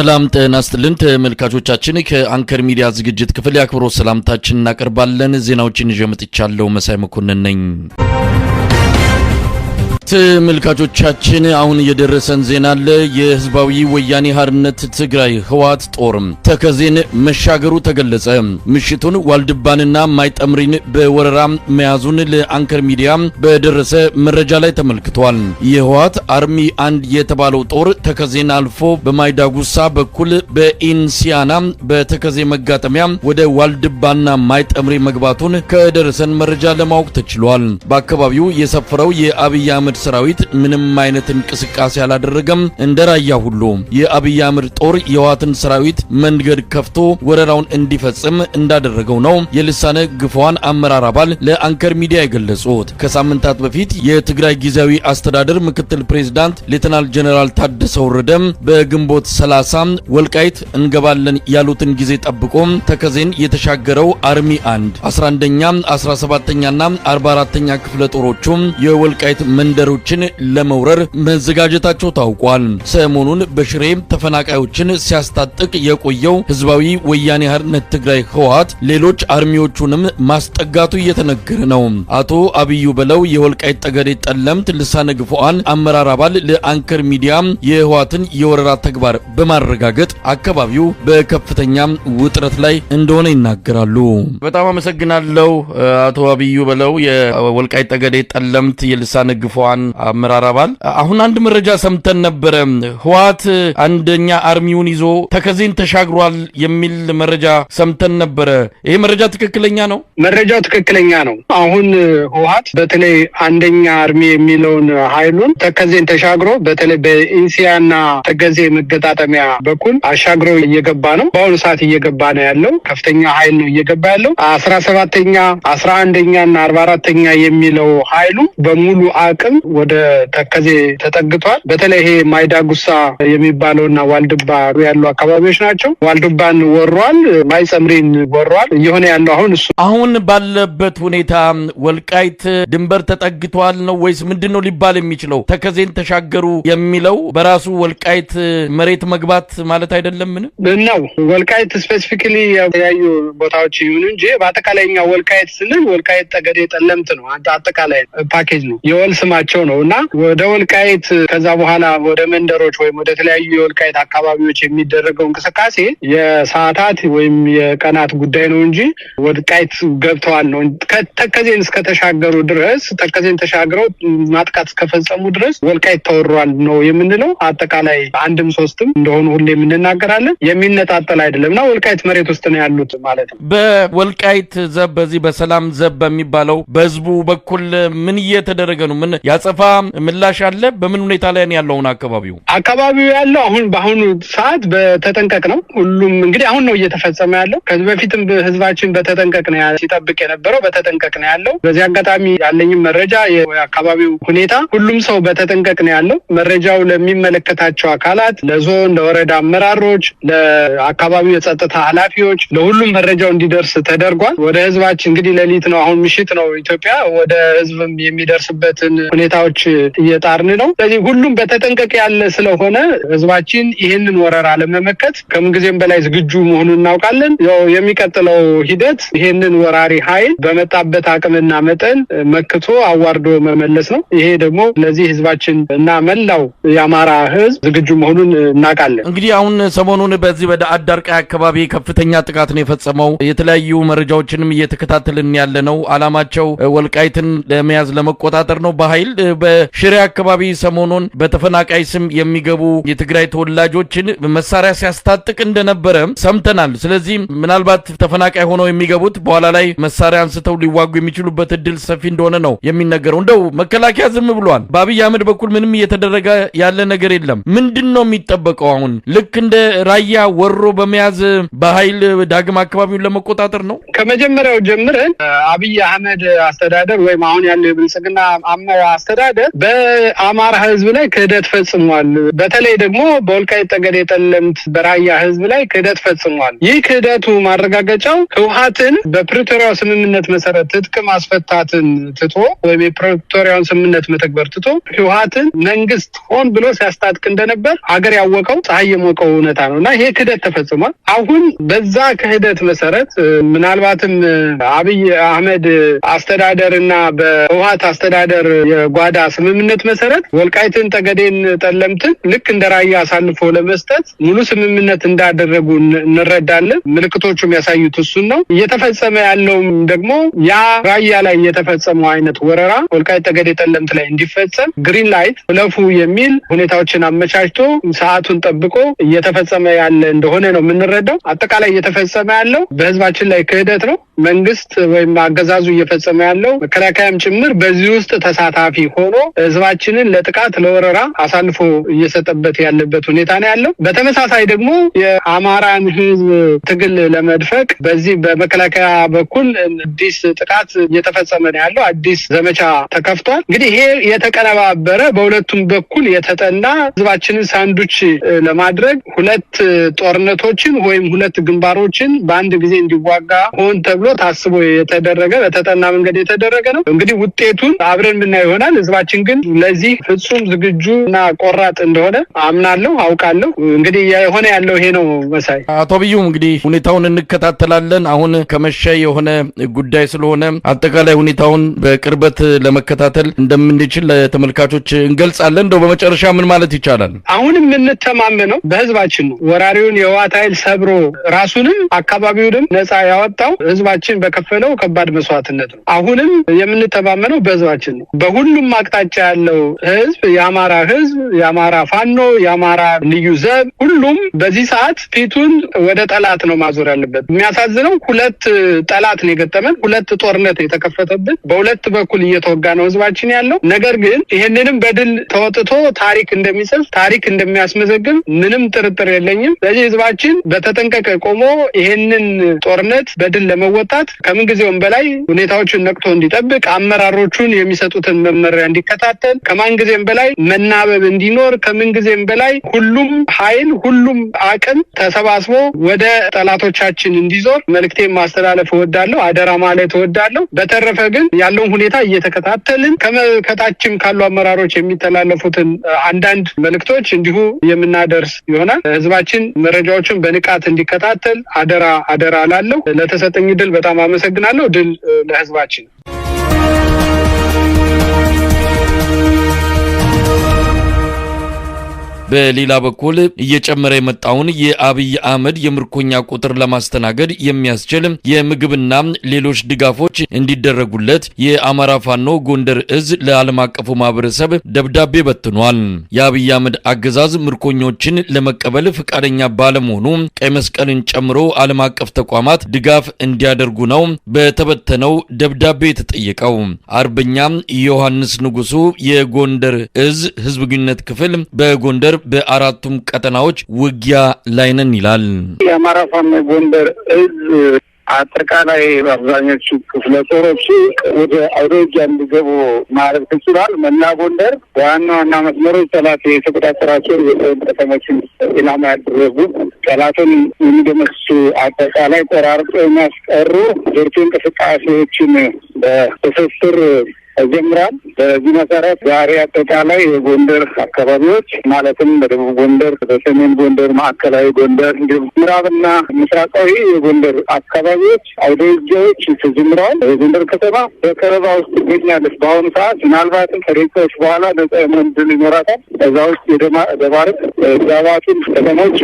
ሰላም ጤና ይስጥልን ተመልካቾቻችን ከአንከር ሚዲያ ዝግጅት ክፍል ያክብሮት ሰላምታችንን እናቀርባለን። ዜናዎችን ይዤ መጥቻለሁ። መሳይ መኮንን ነኝ። ተመልካቾቻችን አሁን የደረሰን ዜና አለ። የህዝባዊ ወያኔ ሓርነት ትግራይ ህወሓት ጦር ተከዜን መሻገሩ ተገለጸ። ምሽቱን ዋልድባንና ማይጠምሪን በወረራ መያዙን ለአንከር ሚዲያ በደረሰ መረጃ ላይ ተመልክቷል። የህወሓት አርሚ 1 የተባለው ጦር ተከዜን አልፎ በማይዳጉሳ በኩል በኢንሲያና በተከዜ መጋጠሚያ ወደ ዋልድባና ማይጠምሪ መግባቱን ከደረሰን መረጃ ለማወቅ ተችሏል። በአካባቢው የሰፈረው የአብይ አህመድ ሰራዊት ምንም አይነት እንቅስቃሴ አላደረገም። እንደራያ ሁሉ የአብይ አህመድ ጦር የህወሓትን ሰራዊት መንገድ ከፍቶ ወረራውን እንዲፈጽም እንዳደረገው ነው የልሳነ ግፏን አመራር አባል ለአንከር ሚዲያ የገለጹት። ከሳምንታት በፊት የትግራይ ጊዜያዊ አስተዳደር ምክትል ፕሬዝዳንት ሌተናል ጀነራል ታደሰ ወረደ በግንቦት 30 ወልቃይት እንገባለን ያሉትን ጊዜ ጠብቆ ተከዜን የተሻገረው አርሚ 1 11ኛ 17ኛና 44ኛ ክፍለ ጦሮቹ የወልቃይት መንደሮችን ለመውረር መዘጋጀታቸው ታውቋል። ሰሞኑን በሽሬ ተፈናቃዮችን ሲያስታጥቅ የቆየው ህዝባዊ ወያኔ ሓርነት ትግራይ ህወሓት ሌሎች አርሚዎቹንም ማስጠጋቱ እየተነገረ ነው። አቶ አብዩ በለው የወልቃይት ጠገዴ ጠለምት ልሳነ ግፏን አመራር አባል ለአንከር ሚዲያ የህወሓትን የወረራ ተግባር በማረጋገጥ አካባቢው በከፍተኛ ውጥረት ላይ እንደሆነ ይናገራሉ። በጣም አመሰግናለሁ አቶ አብዩ በለው የወልቃይት ጠገዴ ጠለምት የልሳነ ግፏን አመራር አባል። አሁን አንድ መረጃ ሰምተን ነበር። ህወሓት አንደኛ አርሚውን ይዞ ተከዜን ተሻግሯል የሚል መረጃ ሰምተን ነበር። ይሄ መረጃ ትክክለኛ ነው? መረጃው ትክክለኛ ነው። አሁን ህወሓት በተለይ አንደኛ አርሚ የሚለውን ኃይሉን ተከዜን ተሻግሮ በተለይ በኢንሲያና ተከዜ መገጣጠሚያ በኩል አሻግሮ እየገባ ነው። በአሁኑ ሰዓት እየገባ ነው ያለው። ከፍተኛ ኃይል ነው እየገባ ያለው። 17ኛ 11ኛና 44ኛ የሚለው ኃይሉ በሙሉ አቅም ወደ ተከዜ ተጠግቷል። በተለይ ይሄ ማይዳጉሳ የሚባለውና ዋልድባ ያሉ አካባቢዎች ናቸው። ዋልድባን ወሯል፣ ማይጸምሪን ወሯል። እየሆነ ያለው አሁን ባለበት ሁኔታ ወልቃይት ድንበር ተጠግቷል ነው ወይስ ምንድነው ሊባል የሚችለው? ተከዜን ተሻገሩ የሚለው በራሱ ወልቃይት መሬት መግባት ማለት አይደለም ነው። ወልቃይት ስፔሲፊካሊ የተለያዩ ቦታዎች ይሁን እንጂ በአጠቃላይኛ ወልቃይት ስንል ወልቃይት ጠገዴ ጠለምት ነው። አጠቃላይ ፓኬጅ ነው። የወል ስማቸው ነው እና ወደ ወልቃይት ከዛ በኋላ ወደ መንደሮች ወይም ወደ ተለያዩ የወልቃይት አካባቢዎች የሚደረገው እንቅስቃሴ የሰዓታት ወይም የቀናት ጉዳይ ነው እንጂ ወልቃይት ገብተዋል ነው። ተከዜን እስከተሻገሩ ድረስ ተከዜን ተሻግረው ማጥቃት እስከፈጸሙ ድረስ ወልቃይት ተወሯል ነው የምንለው። አጠቃላይ አንድም ሶስትም እንደሆኑ ሁሌ የምንናገራለን። የሚነጣጠል አይደለምና ወልቃይት መሬት ውስጥ ነው ያሉት ማለት ነው። በወልቃይት ዘብ በዚህ በሰላም ዘብ በሚባለው በህዝቡ በኩል ምን እየተደረገ ነው? ምን ያጸፋ ምላሽ አለ? በምን ሁኔታ ላይ ነው ያለው? አካባቢው ያለው አሁን በአሁኑ ሰዓት በተጠንቀቅ ነው። ሁሉም እንግዲህ አሁን ነው እየተፈጸመ ያለው። ከዚህ በፊትም ህዝባችን በተጠንቀቅ ነው ሲጠብቅ የነበረው፣ በተጠንቀቅ ነው ያለው። በዚህ አጋጣሚ ያለኝ መረጃ የአካባቢው ሁኔታ ሁሉም ሰው በተጠንቀቅ ነው ያለው። መረጃው ለሚመለከታቸው አካላት፣ ለዞን ለወረዳ አመራሮች፣ ለአካባቢው የጸጥታ ኃላፊዎች ለሁሉም መረጃው እንዲደርስ ተደርጓል። ወደ ህዝባችን እንግዲህ ሌሊት ነው አሁን ምሽት ነው ኢትዮጵያ ወደ ህዝብም የሚደርስበትን ሁኔታዎች እየጣርን ነው። ስለዚህ ሁሉም በተጠንቀቅ ያለ ስለሆነ ህዝባችን ይህንን ወረራ ለመመከት ከምንጊዜም በላይ ዝግጁ መሆኑን እናውቃለን። ያው የሚቀጥለው ሂደት ይህንን ወራሪ ኃይል በመጣበት አቅምና መጠን መክቶ አዋርዶ መመለስ ነው። ይሄ ደግሞ ለዚህ ህዝባችን እና መላው የአማራ ህዝብ ዝግጁ መሆኑን እናውቃለን። እንግዲህ አሁን ሰሞኑን በዚህ ወደ አዳርቃይ አካባቢ ከፍተኛ ጥቃት ነው የፈጸመው። የተለያዩ መረጃዎችንም እየተከታተልን ያለ ነው። አላማቸው ወልቃይትን ለመያዝ ለመቆጣጠር ነው በኃይል በሽሬ አካባቢ ሰሞኑን በተፈናቃይ ስም የሚገቡ የትግራይ ተወላጆችን መሳሪያ ሲያስታጥቅ እንደነበረ ሰምተናል። ስለዚህ ምናልባት ተፈናቃይ ሆነው የሚገቡት በኋላ ላይ መሳሪያ አንስተው ሊዋጉ የሚችሉበት እድል ሰፊ እንደሆነ ነው የሚነገረው። እንደው መከላከያ ዝም ብሏል። በአብይ አህመድ በኩል ምንም እየተደረገ ያለ ነገር የለም። ምንድነው የሚጠበቀው? አሁን ልክ እንደ ራያ ወሮ በመያዝ በኃይል ዳግም አካባቢውን ለመቆጣጠር ነው? ከመጀመሪያው ጀምረን አብይ አህመድ አስተዳደር ወይም አሁን ያለው የብልጽግና አስተዳደር በአማራ ህዝብ ላይ ክህደት ፈጽሟል። በተለይ ደግሞ በወልቃይት ጠገዴ ጠለምት በራያ ህዝብ ላይ ክህደት ፈጽሟል። ይህ ክህደቱ ማረጋገጫው ህወሓትን በፕሪቶሪያው ስምምነት መሰረት ትጥቅ ማስፈታትን ትቶ ወይም የፕሪቶሪያውን ስምምነት መተግበር ትቶ ህወሓትን መንግስት ሆን ብሎ ሲያስታጥቅ እንደነበር ሀገር ያወቀው ፀሐይ የሞቀው እውነታ ነውና ይሄ ክህደት ተፈጽሟል። አሁን በዛ ክህደት መሰረት ምናልባትም አብይ አህመድ አስተዳደርና በህወሓት አስተዳደር የጓዳ ስምምነት መሰረት ወልቃይትን ጠገዴን ጠለምትን ልክ እንደራያ አሳልፎ ለመስጠት ሙሉ ስምምነት እንዳደረጉ እንረዳለን። ምልክቶቹ የሚያሳዩት እሱን ነው። እየተፈጸመ ያለውም ደግሞ ያ ራያ ላይ የተፈጸመው አይነት ወረራ ወልቃይት ጠገዴ ጠለምት ላይ እንዲፈጸም ግሪን ላይት ለፉ የሚል ሁኔታዎችን አመቻችቶ ሰዓቱን ጠብቆ እየተፈጸመ ያለ እንደሆነ ነው የምንረዳው። አጠቃላይ እየተፈጸመ ያለው በህዝባችን ላይ ክህደት ነው። መንግስት ወይም አገዛዙ እየፈጸመ ያለው መከላከያም ጭምር በዚህ ውስጥ ተሳታፊ ሆኖ ህዝባችንን ለጥቃት ለወረራ አሳልፎ እየሰጠበት ያለበት ሁኔታ ነው ያለው። በተመሳሳይ ደግሞ የአማራን ህዝብ ትግል ለመድፈቅ በዚህ በመከላከያ በኩል አዲስ ጥቃት እየተፈጸመ ነው ያለው። አዲስ ዘመቻ ተከፍቷል። እንግዲህ ይሄ የተቀነባበረ በሁለቱም በኩል የተጠና ህዝባችንን ሳንዱች ለማድረግ ሁለት ጦርነቶችን ወይም ሁለት ግንባሮችን በአንድ ጊዜ እንዲዋጋ ሆን ተብሎ ታስቦ የተደረገ በተጠና መንገድ የተደረገ ነው። እንግዲህ ውጤቱን አብረን የምናየው ይሆናል። ህዝባችን ግን ለዚህ ፍጹም ዝግጁ እና ቆራጥ እንደሆነ አምናለሁ፣ አውቃለሁ። እንግዲህ የሆነ ያለው ይሄ ነው። መሳይ አቶ ብዩም እንግዲህ ሁኔታውን እንከታተላለን። አሁን ከመሸ የሆነ ጉዳይ ስለሆነ አጠቃላይ ሁኔታውን በቅርበት ለመከታተል እንደምንችል ለተመልካቾች እንገልጻለን። እንደው በመጨረሻ ምን ማለት ይቻላል? አሁንም የምንተማመነው በህዝባችን ነው። ወራሪውን የህወሓት ኃይል ሰብሮ ራሱንም አካባቢውንም ነፃ ያወጣው ህዝባችን በከፈለው ከባድ መስዋዕትነት ነው። አሁንም የምንተማመነው በህዝባችን ነው። በሁሉም አቅጣጫ ያለው ህዝብ፣ የአማራ ህዝብ፣ የአማራ ፋኖ፣ የአማራ ልዩ ዘብ ሁሉም በዚህ ሰዓት ፊቱን ወደ ጠላት ነው ማዞር ያለበት። የሚያሳዝነው ሁለት ጠላት ነው የገጠመን፣ ሁለት ጦርነት የተከፈተብን፣ በሁለት በኩል እየተወጋ ነው ህዝባችን ያለው። ነገር ግን ይሄንንም በድል ተወጥቶ ታሪክ እንደሚጽፍ ታሪክ እንደሚያስመዘግብ ምንም ጥርጥር የለኝም። ስለዚህ ህዝባችን በተጠንቀቀ ቆሞ ይሄንን ጦርነት በድል ለመወጣት ከምንጊዜውም በላይ ሁኔታዎችን ነቅቶ እንዲጠብቅ፣ አመራሮቹን የሚሰጡትን መመሪያ እንዲከታተል፣ ከማንጊዜም በላይ መናበብ እንዲኖር፣ ከምንጊዜም በላይ ሁሉም ኃይል ሁሉም አቅም ተሰባስቦ ወደ ጠላቶቻችን እንዲዞር መልእክቴን ማስተላለፍ እወዳለሁ። አደራ ማለት እወዳለሁ። በተረፈ ግን ያለውን ሁኔታ እየተከታተልን ከታችም ካሉ አመራሮች የሚተላለፉትን አንዳንድ መልእክቶች እንዲሁ የምናደርስ ይሆናል። ህዝባችን መረጃዎችን በንቃት እንዲከታተል አደራ እላለሁ። ለተሰጠኝ ድል በጣም አመሰግናለሁ። ድል ለህዝባችን። በሌላ በኩል እየጨመረ የመጣውን የአብይ አህመድ የምርኮኛ ቁጥር ለማስተናገድ የሚያስችል የምግብና ሌሎች ድጋፎች እንዲደረጉለት የአማራ ፋኖ ጎንደር እዝ ለዓለም አቀፉ ማህበረሰብ ደብዳቤ በትኗል። የአብይ አህመድ አገዛዝ ምርኮኞችን ለመቀበል ፈቃደኛ ባለመሆኑ ቀይ መስቀልን ጨምሮ ዓለም አቀፍ ተቋማት ድጋፍ እንዲያደርጉ ነው በተበተነው ደብዳቤ የተጠየቀው። አርበኛ ዮሐንስ ንጉሱ የጎንደር እዝ ህዝብ ግንኙነት ክፍል በጎንደር በአራቱም ቀጠናዎች ውጊያ ላይ ነን ይላል። የአማራ ፋኖ ጎንደር እዝ አጠቃላይ አብዛኞቹ ክፍለ ጦሮች ወደ አውደ ውጊያ እንዲገቡ ማድረግ ተችሏል። መላ ጎንደር ዋና ዋና መስመሮች ጠላት የተቆጣጠራቸው ከተሞችን ኢላማ ያደረጉ ጠላትን የሚደመስሱ አጠቃላይ ቆራርጦ የሚያስቀሩ ብርቱ እንቅስቃሴዎችን በትስስር ጀምራል። በዚህ መሰረት ዛሬ አጠቃላይ የጎንደር አካባቢዎች ማለትም በደቡብ ጎንደር፣ በሰሜን ጎንደር፣ ማዕከላዊ ጎንደር እንዲሁም ምዕራብና ምስራቃዊ የጎንደር አካባቢዎች አውደ ውጊያዎች ተጀምረዋል። የጎንደር ከተማ በከበባ ውስጥ ትገኛለች። በአሁኑ ሰዓት ምናልባትም ከደቂቃዎች በኋላ ነጻ የመሆን ዕድል ይኖራታል። እዛ ውስጥ የደባርቅ ዳባቱን ከተሞች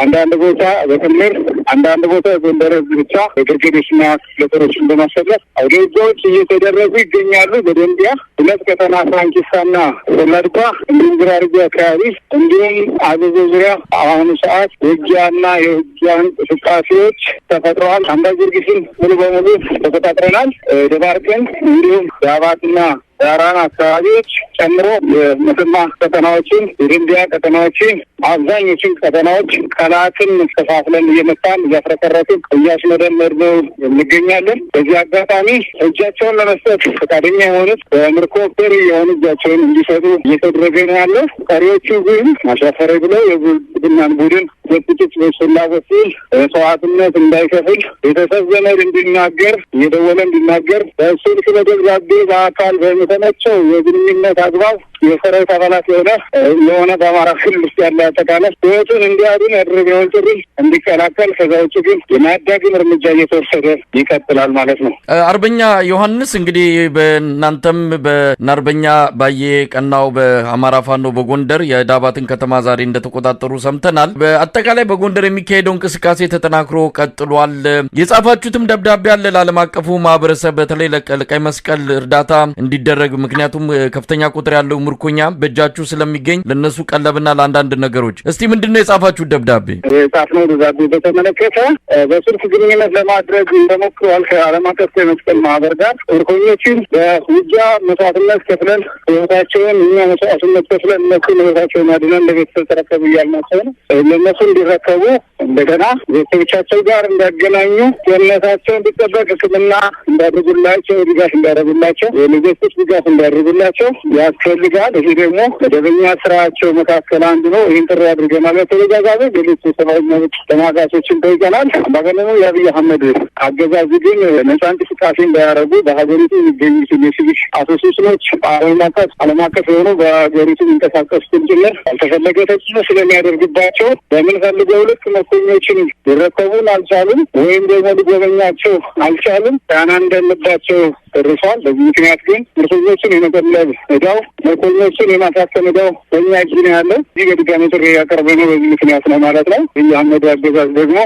አንዳንድ ቦታ በጥምር አንዳንድ ቦታ የጎንደር ህዝብ ብቻ የብርጌዶችና ክፍለ ጦሮችን በማሰለፍ አውደ ውጊያዎች እየተደረጉ ይገኛሉ። በደንቢያ ሁለት ቀጠና ፍራንኪስታና ወላድባ እንዲሁም ግራርጌ አካባቢ እንዲሁም አዘዞ ዙሪያ አሁኑ ሰዓት ውጊያና የውጊያ ውጊያ እንቅስቃሴዎች ተፈጥረዋል። አምባ ጊዮርጊስን ሙሉ በሙሉ ተቆጣጥረናል። ደባርቅን እንዲሁም ዳባትና ዳራን አካባቢዎች ጨምሮ የመተማ ቀጠናዎችን፣ የደንቢያ ቀጠናዎችን፣ አብዛኞችን ቀጠናዎች ጠላትን ከፋፍለን እየመታን እያፍረከረክን እያስመደመድነው እንገኛለን። በዚህ አጋጣሚ እጃቸውን ለመስጠት ፈቃደኛ የሆኑት በምርኮ ፍሪ የሆኑ እጃቸውን እንዲሰጡ እየተደረገ ነው ያለው። ቀሪዎቹ ግን አሻፈረ ብለው የብልጽግናን ቡድን በጥቂት ፍላጎት ሲል መስዋዕትነት እንዳይከፍል ቤተሰብ ዘመድ እንዲናገር እየደወለ እንዲናገር በስልክ በደብዳቤ በአካል በተመቸው የግንኙነት አግባብ የሰራዊት አባላት የሆነ በአማራ ክልል ውስጥ ያለ አጠቃላይ ህይወቱን እንዲያድን ያደረገውን ጥሪ እንዲቀላቀል፣ ከዛ ውጭ ግን የማያዳግም እርምጃ እየተወሰደ ይቀጥላል ማለት ነው። አርበኛ ዮሐንስ እንግዲህ በእናንተም በአርበኛ ባየ ቀናው በአማራ ፋኖ በጎንደር የዳባትን ከተማ ዛሬ እንደተቆጣጠሩ ሰምተናል። በአጠቃላይ በጎንደር የሚካሄደው እንቅስቃሴ ተጠናክሮ ቀጥሏል። የጻፋችሁትም ደብዳቤ አለ ለዓለም አቀፉ ማህበረሰብ በተለይ ለቀይ መስቀል እርዳታ እንዲደረግ፣ ምክንያቱም ከፍተኛ ቁጥር ያለው ምርኮኛ በእጃችሁ ስለሚገኝ ለነሱ ቀለብና ለአንዳንድ ነገሮች። እስቲ ምንድነው የጻፋችሁት ደብዳቤ? የጻፍነው ደብዳቤ በተመለከተ በስልክ ግንኙነት ለማድረግ እንደሞክረዋል ከዓለም አቀፍ ቀይ መስቀል ማህበር ጋር ምርኮኞችን በውጊያ መስዋዕትነት ከፍለን ህይወታቸውን እኛ መስዋዕትነት ከፍለን እነሱን ህይወታቸውን አድነን ለቤተሰብ ተረከቡ እያልናቸው ነው። ለእነሱ እንዲረከቡ እንደገና ቤተሰቦቻቸው ጋር እንዲያገናኙ ጤንነታቸው እንዲጠበቅ ሕክምና እንዳደርጉላቸው ድጋፍ እንዳደረጉላቸው የሎጂስቲክስ ድጋፍ እንዳደርጉላቸው ያስፈልጋል። ይሄ ደግሞ መደበኛ ስራቸው መካከል አንዱ ነው። ይህን ጥሪ አድርገናል። በተደጋጋሚ ሌሎች የሰብአዊ መብት ተሟጋቾችን ጠይቀናል። አምባገነኑ የአብይ አህመድ አገዛዝ ግን ነጻ እንቅስቃሴ እንዳያደርጉ በሀገሪቱ የሚገኙትን የሲቪክ አሶሲዬሽኖች ዓለም አቀፍ የሆኑ በሀገሪቱ የሚንቀሳቀሱትን ጭምር ያልተፈለገ ተጽዕኖ ስለሚያደርግባቸው በምንፈልገው ልክ ምርኮኞችን ሊረከቡን አልቻሉም፣ ወይም ደግሞ ሊጎበኛቸው አልቻሉም። ጫና እንደምባቸው ደርሷል። በዚህ ምክንያት ግን ምርኮኞችን የመቀለብ እዳው ምርኮኞችን የማሳከም እዳው በእኛ እጅ ነው ያለው። እዚህ በድጋሚ ጥሪ ያቀረብነው በዚህ ምክንያት ነው ማለት ነው። የአህመድ አገዛዝ ደግሞ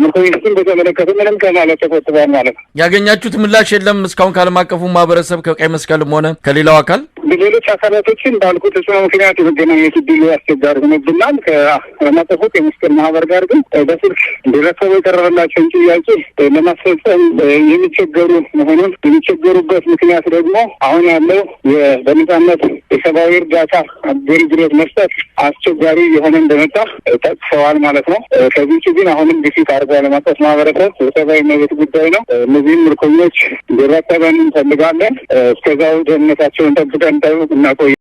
ምርኮኞችን በተመለከተ ምንም ከማለት ተቆጥቧል ማለት ነው። ያገኛችሁት ምላሽ የለም እስካሁን ከዓለም አቀፉ ማህበረሰብ ከቀይ መስቀልም ሆነ ከሌላው አካል? ሌሎች አካላቶችን እንዳልኩት ተጽዕኖ ምክንያት የመገናኘት ዕድሉ አስቸጋሪ ሆኖብናል። ከዓለም አቀፉ ቀይ መስቀል ማህበር ጋር ግን በስልክ እንዲረከቡ የቀረበላቸውን ጥያቄ ለማስፈጸም የሚቸገሩ መሆኑን የሚቸገሩበት ምክንያት ደግሞ አሁን ያለው በነጻነት የሰብአዊ እርዳታ አገልግሎት መስጠት አስቸጋሪ የሆነ እንደመጣ ጠቅሰዋል ማለት ነው። ከዚህ ውጭ ግን አሁንም ግፊት አድርጎ ዓለም አቀፍ ማህበረሰብ የሰብአዊ መብት ጉዳይ ነው። እነዚህም ምርኮኞች እንዲረከበን እንፈልጋለን። እስከዛው ደህንነታቸውን ጠብቀን እናቆይ